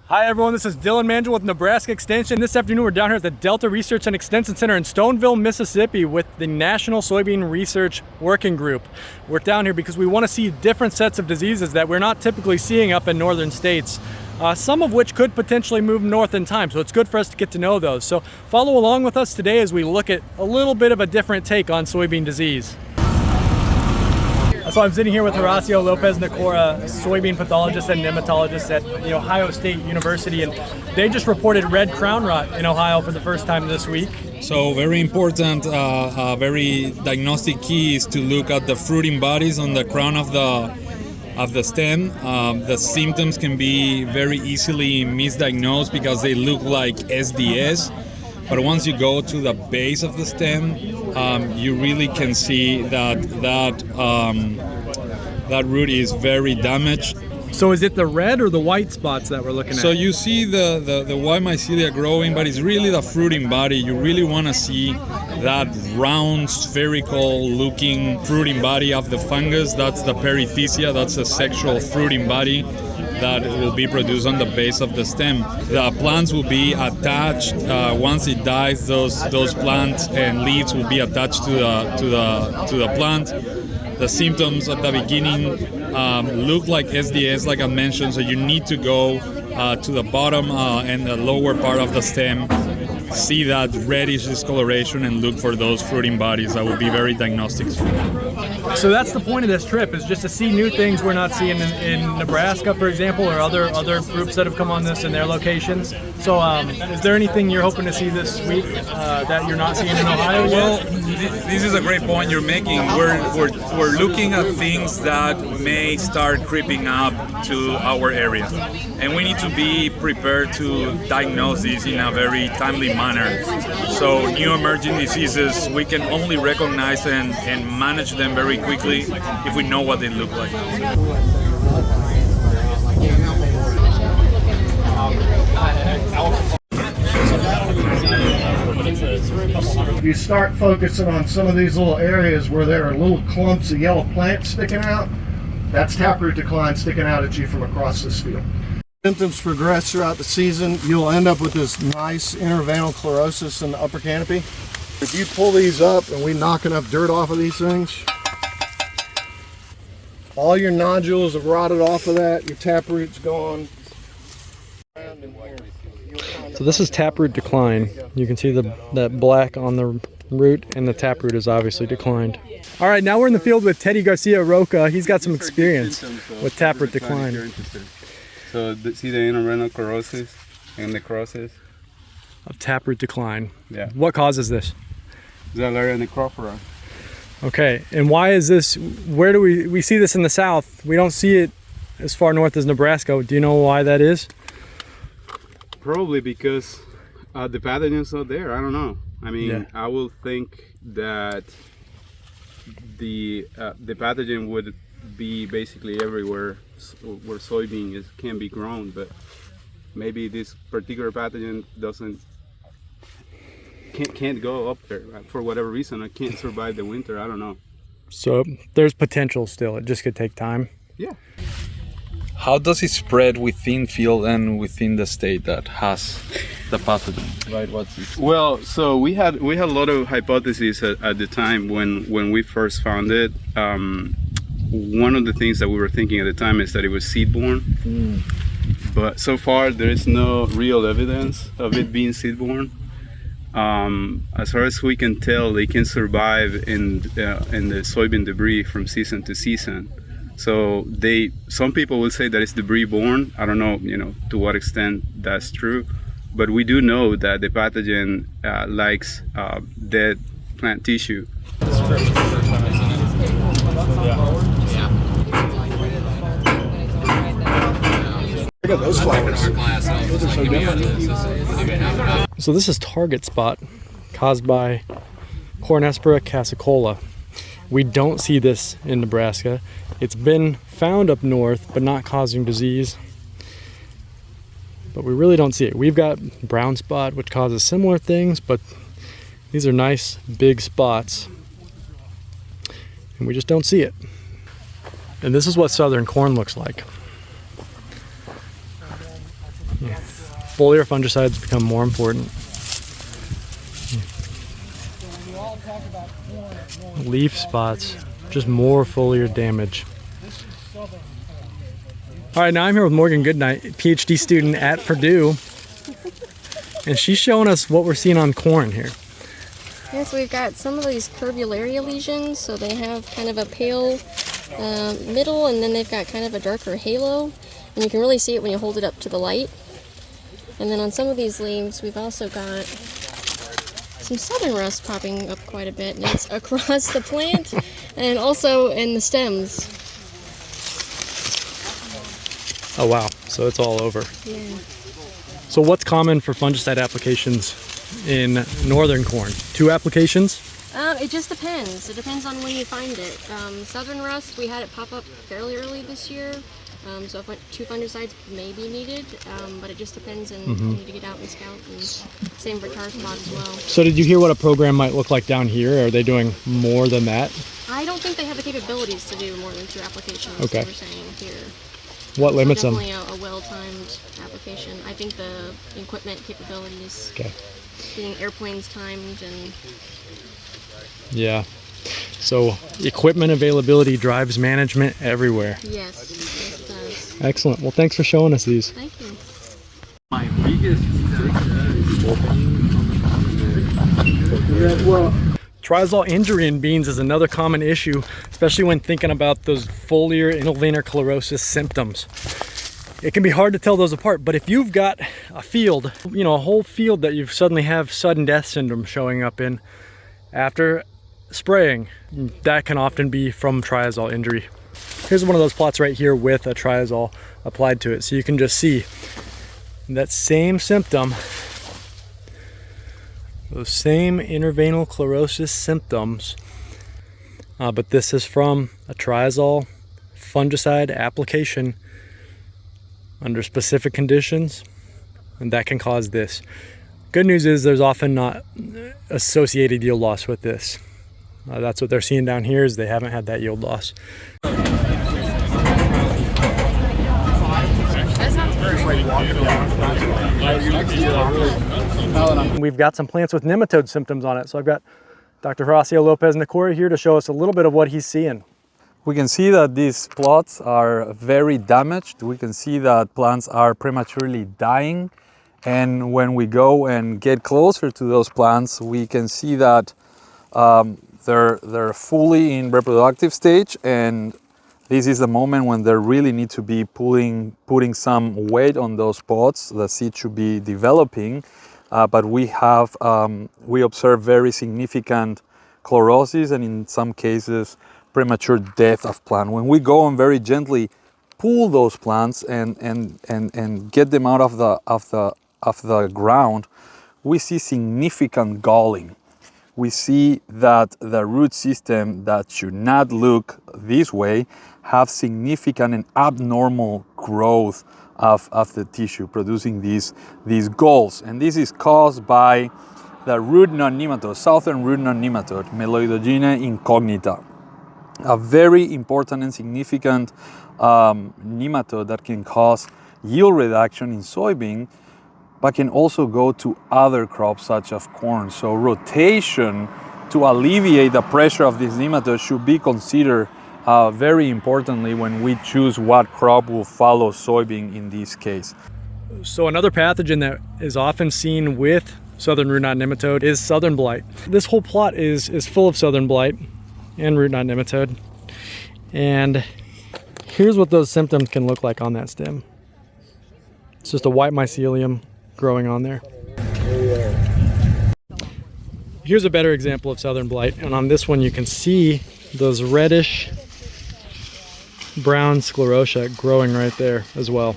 Hi everyone, this is Dylan Mangel with Nebraska Extension. This afternoon we're down here at the Delta Research and Extension Center in Stoneville, Mississippi with the National Soybean Research Working Group. We're down here because we want to see different sets of diseases that we're not typically seeing up in northern states, some of which could potentially move north in time, so it's good for us to get to know those. So follow along with us today as we look at a little bit of a different take on soybean disease. So I'm sitting here with Horacio Lopez-Nicora, soybean pathologist and nematologist at the Ohio State University, and they just reported red crown rot in Ohio for the first time this week. So very important, very diagnostic key is to look at the fruiting bodies on the crown of the stem. The symptoms can be very easily misdiagnosed because they look like SDS. But once you go to the base of the stem, you really can see that root is very damaged. So is it the red or the white spots that we're looking at? So you see the white mycelia growing, but it's really the fruiting body. You really want to see that round, spherical looking fruiting body of the fungus. That's the perithecia, that's a sexual fruiting body that will be produced on the base of the stem. The plants will be attached once it dies. Those plants and leaves will be attached to the plant. The symptoms at the beginning look like SDS, like I mentioned. So you need to go to the bottom and the lower part of the stem, see that reddish discoloration, and look for those fruiting bodies. That will be very diagnostic. So that's the point of this trip, is just to see new things we're not seeing in Nebraska, for example, or other groups that have come on this in their locations. So is there anything you're hoping to see this week that you're not seeing in Ohio yet? Well, this is a great point you're making. We're looking at things that may start creeping up to our area, and we need to be prepared to diagnose these in a very timely manner. So new emerging diseases, we can only recognize and manage them very quickly if we know what they look like. You start focusing on some of these little areas where there are little clumps of yellow plants sticking out. That's taproot decline sticking out at you from across this field. Symptoms progress throughout the season. You'll end up with this nice interveinal chlorosis in the upper canopy. If you pull these up and we knock enough dirt off of these things, all your nodules have rotted off of that, your taproot's gone. So this is taproot decline. You can see that black on the root, and the taproot is obviously declined. All right, now we're in the field with Teddy Garcia Roca. He's got some experience with taproot decline. So see the interveinal chlorosis and necrosis Of taproot decline. Yeah. What causes this? Xylaria necrophora. Okay, and why is this? Where do we see this in the south? We don't see it as far north as Nebraska. Do you know why that is? Probably because the pathogen's not there. I don't know. I mean, yeah. I will think that the pathogen would be basically everywhere where soybean can be grown, but maybe this particular pathogen can't go up there for whatever reason. I can't survive the winter. I don't know. So there's potential still. It just could take time. Yeah. How does it spread within field and within the state that has the pathogen? Right. Well, so we had a lot of hypotheses at the time when we first found it. One of the things that we were thinking at the time is that it was seed-borne, but so far there is no real evidence of it being seed-borne. As far as we can tell, they can survive in the soybean debris from season to season. So some people will say that it's debris-borne. I don't know, to what extent that's true, but we do know that the pathogen likes dead plant tissue. Look at those flowers. So this is target spot caused by Cornespora cassicola. We don't see this in Nebraska. It's been found up north, but not causing disease. But we really don't see it. We've got brown spot, which causes similar things, but these are nice big spots, and we just don't see it. And this is what southern corn looks like. Foliar fungicides become more important. Leaf spots, just more foliar damage. All right, now I'm here with Morgan Goodnight, PhD student at Purdue, and she's showing us what we're seeing on corn here. Yeah, so we've got some of these curbularia lesions, so they have kind of a pale middle, and then they've got kind of a darker halo, and you can really see it when you hold it up to the light. And then on some of these leaves, we've also got some southern rust popping up quite a bit, and it's across the plant and also in the stems. Oh wow, so it's all over. Yeah. So what's common for fungicide applications in northern corn? 2 applications? It just depends. It depends on when you find it. Southern rust, we had it pop up fairly early this year. So 2 fungicides may be needed, but it just depends, and you need to get out and scout, and same for tar spot as well. So did you hear what a program might look like down here? Are they doing more than that? I don't think they have the capabilities to do more than 2 applications, Okay. they were saying here. What limits So them? definitely a well-timed application. I think the equipment capabilities, Okay. getting airplanes timed, and Yeah. So equipment availability drives management everywhere. yes, it does. Excellent. Well, thanks for showing us these. Thank you. My biggest Triazole injury in beans is another common issue, especially when thinking about those foliar inulnar chlorosis symptoms. It can be hard to tell those apart, but if you've got a field, you know, a whole field that you suddenly have sudden death syndrome showing up in after spraying, that can often be from triazole injury. Here's one of those plots right here with a triazole applied to it. So you can just see that same symptom, those same intervenal chlorosis symptoms, but this is from a triazole fungicide application under specific conditions, and that can cause this. Good news is there's often not associated yield loss with this. That's what they're seeing down here, is they haven't had that yield loss. We've got some plants with nematode symptoms on it. So I've got Dr. Horacio Lopez Nicori here to show us a little bit of what he's seeing. We can see that these plots are very damaged. We can see that plants are prematurely dying. And when we go and get closer to those plants, we can see that they're fully in reproductive stage, and this is the moment when they really need to be putting some weight on those pods. The seed should be developing, but we observe very significant chlorosis, and in some cases premature death of plant. When we go and very gently pull those plants and get them out of the ground, we see significant galling. We see that the root system that should not look this way have significant and abnormal growth of the tissue, producing these galls. And this is caused by the root non-nematode, southern root non-nematode, Meloidogena incognita, a very important and significant nematode that can cause yield reduction in soybean, but can also go to other crops such as corn. So rotation to alleviate the pressure of this nematode should be considered very importantly when we choose what crop will follow soybean in this case. So another pathogen that is often seen with southern root knot nematode is southern blight. This whole plot is full of southern blight and root knot nematode. And here's what those symptoms can look like on that stem. It's just a white mycelium growing on there. Here's a better example of southern blight, and on this one you can see those reddish brown sclerotia growing right there as well.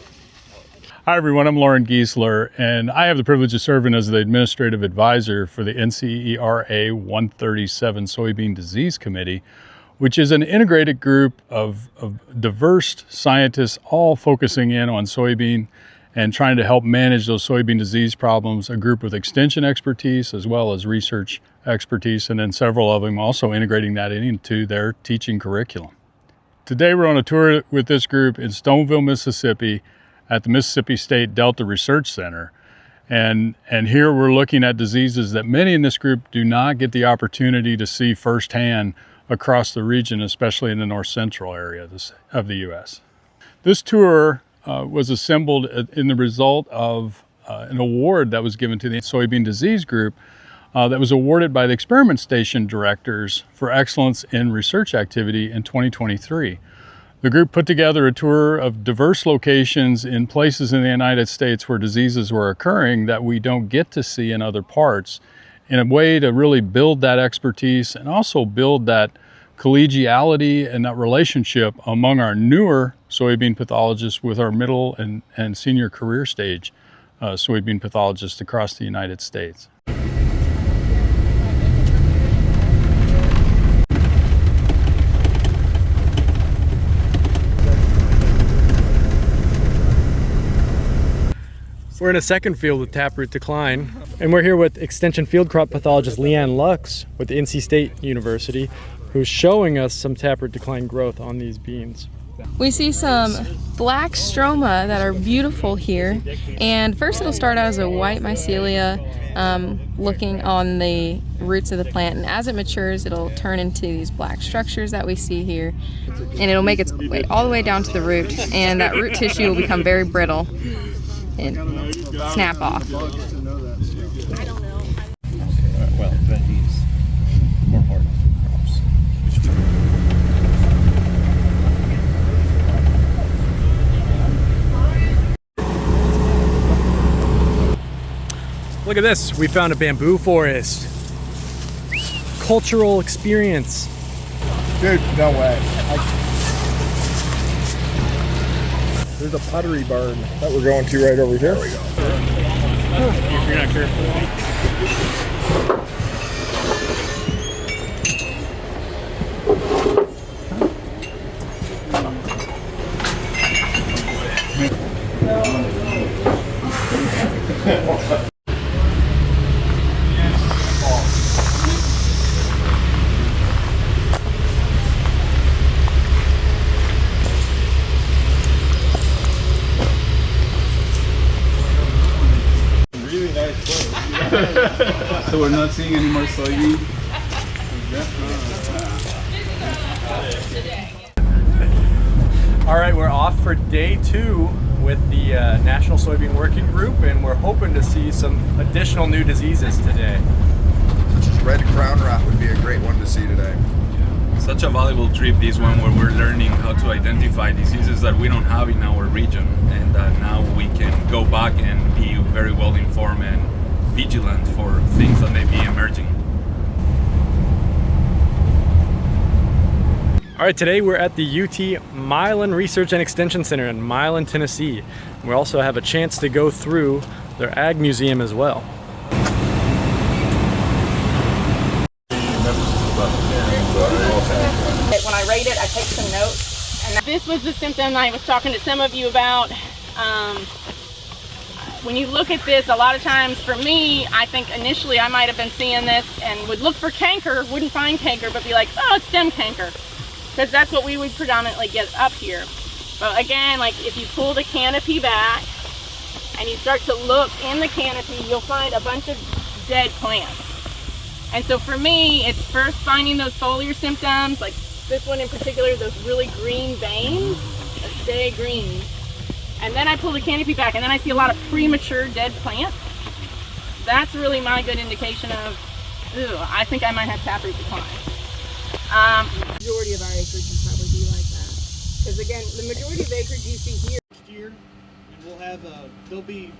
Hi everyone, I'm Lauren Giesler, and I have the privilege of serving as the administrative advisor for the NCERA 137 Soybean Disease Committee, which is an integrated group of diverse scientists all focusing in on soybean and trying to help manage those soybean disease problems, a group with extension expertise as well as research expertise, and then several of them also integrating that into their teaching curriculum. Today we're on a tour with this group in Stoneville, Mississippi, at the Mississippi State Delta Research Center. And here we're looking at diseases that many in this group do not get the opportunity to see firsthand across the region, especially in the north central area of the U.S. This tour was assembled in the result of an award that was given to the soybean disease group that was awarded by the experiment station directors for excellence in research activity in 2023. The group put together a tour of diverse locations in places in the United States where diseases were occurring that we don't get to see in other parts, in a way to really build that expertise and also build that collegiality and that relationship among our newer soybean pathologists with our middle and senior career stage soybean pathologists across the United States. We're in a second field with taproot decline, and we're here with Extension field crop pathologist Leanne Lux with NC State University, who's showing us some taproot decline growth on these beans. We see some black stroma that are beautiful here, and first it'll start out as a white mycelia looking on the roots of the plant, and as it matures it'll turn into these black structures that we see here, and it'll make its way all the way down to the root, and that root tissue will become very brittle and snap off. Well, then he's more part of crops. Look at this, we found a bamboo forest. Cultural experience. Dude, no way. There's a pottery barn that we're going to right over here. There we go. If you're not careful. So we're not seeing any more soybean? All right, we're off for day 2 with the National Soybean Working Group, and we're hoping to see some additional new diseases today. Red crown rot would be a great one to see today. Such a valuable trip, this one, where we're learning how to identify diseases that we don't have in our region, and now we can go back and be very well informed and vigilant for things that may be emerging. All right, today we're at the UT Milan Research and Extension Center in Milan, Tennessee. We also have a chance to go through their Ag Museum as well. When I rate it, I take some notes. And this was the symptom I was talking to some of you about. When you look at this, a lot of times for me, I think initially I might have been seeing this and would look for canker, wouldn't find canker, but be like, oh, it's stem canker. Because that's what we would predominantly get up here. But again, like if you pull the canopy back and you start to look in the canopy, you'll find a bunch of dead plants. And so for me, it's first finding those foliar symptoms, like this one in particular, those really green veins that stay green. And then I pull the canopy back and then I see a lot of premature dead plants. That's really my good indication of, ooh, I think I might have taproot decline. Majority of our acreage would probably be like that. Because again, the majority of acreage you see here. Next year, and we'll have, there'll be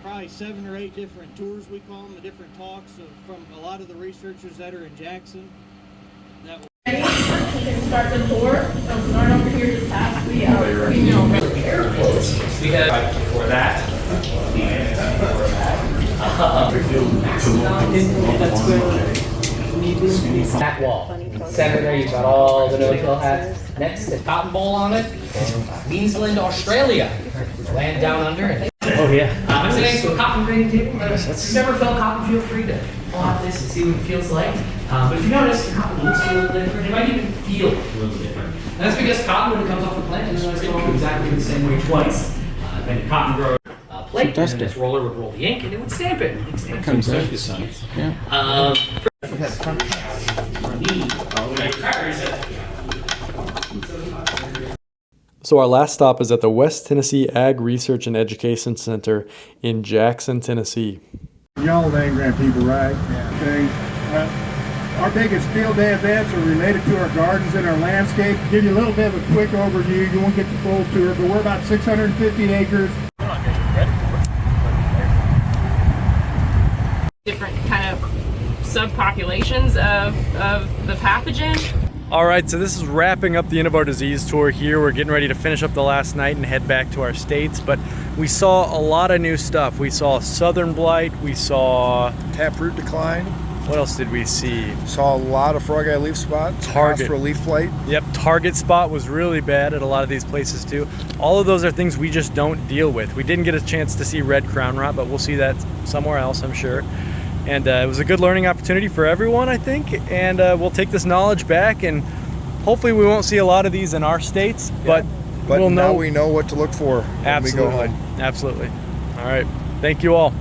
probably 7 or 8 different tours, we call them, the different talks from a lot of the researchers that are in Jackson. That will You can start the tour. So start over here to pass the female. We had for that. That wall. Center there, you've got all the no-till hats. Next, the cotton bowl on it. Queensland, Australia. Land down under. Oh yeah. I'm sitting to a cotton grading table. If you've never felt cotton, feel free to pull out this and see what it feels like. But if you notice, the cotton looks a little different. It might even feel a little different. And that's because cotton, when it comes off the plant, doesn't always go exactly the same way twice. When the cotton grower plate, and then this roller would roll the ink, and it would stamp it. It'd stamp Comes it. out the sun. Yeah. So our last stop is at the West Tennessee Ag Research and Education Center in Jackson, Tennessee. Y'all land grant people, right? Yeah. Okay. Our biggest field day events are related to our gardens and our landscape. Give you a little bit of a quick overview. You won't get the full tour, but we're about 650 acres. Different kind of subpopulations of the pathogen. All right, so this is wrapping up the end of our disease tour here. We're getting ready to finish up the last night and head back to our states, but we saw a lot of new stuff. We saw southern blight, we saw taproot decline. What else did we see? Saw a lot of frog eye leaf spot, Target leaf plate. Yep, target spot was really bad at a lot of these places too. All of those are things we just don't deal with. We didn't get a chance to see red crown rot, but we'll see that somewhere else, I'm sure. And it was a good learning opportunity for everyone, I think. And we'll take this knowledge back, and hopefully we won't see a lot of these in our states, but But we'll now know. we know what to look for when we go home. Absolutely. All right. Thank you all.